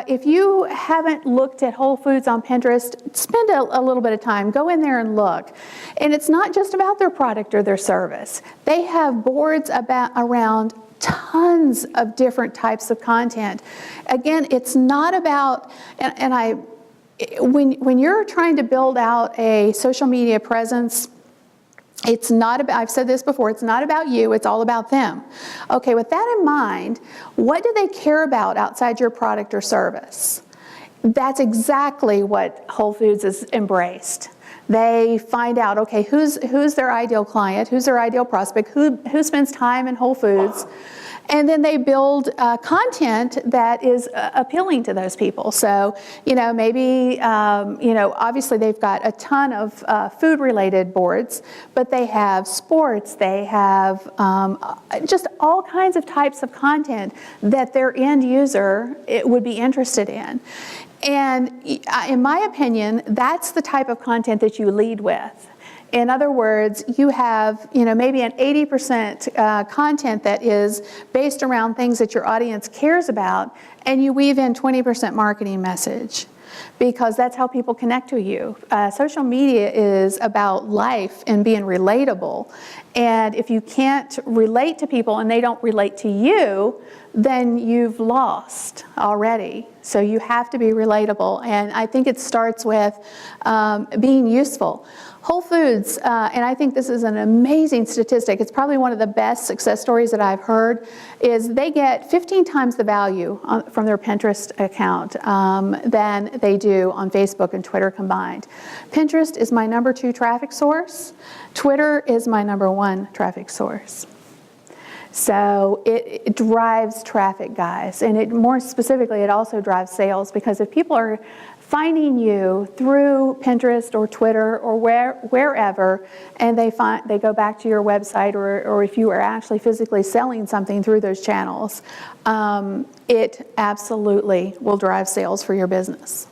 if you haven't looked at Whole Foods on Pinterest, spend a little bit of time. Go in there and look. And it's not just about their product or their service. They have boards around tons of different types of content. Again, it's not about, when you're trying to build out a social media presence, it's not about, I've said this before, it's not about you, it's all about them. Okay, with that in mind, what do they care about outside your product or service? That's exactly what Whole Foods has embraced. They find out, okay, who's their ideal client, who's their ideal prospect, who spends time in Whole Foods, and then they build content that is appealing to those people. So, maybe, obviously they've got a ton of food-related boards, but they have sports, they have just all kinds of types of content that their end user would be interested in. And in my opinion, that's the type of content that you lead with. In other words, you have, maybe an 80% content that is based around things that your audience cares about, and you weave in 20% marketing message, because that's how people connect to you. Social media is about life and being relatable. And if you can't relate to people and they don't relate to you, then you've lost already. So you have to be relatable. And I think it starts with being useful. Whole Foods, and I think this is an amazing statistic, it's probably one of the best success stories that I've heard, is they get 15 times the value from their Pinterest account than they do on Facebook and Twitter combined. Pinterest is my number 2 traffic source. Twitter is my number 1 traffic source. So it drives traffic, guys, and more specifically, it also drives sales, because if people are finding you through Pinterest or Twitter or wherever, and they go back to your website, or if you are actually physically selling something through those channels, it absolutely will drive sales for your business.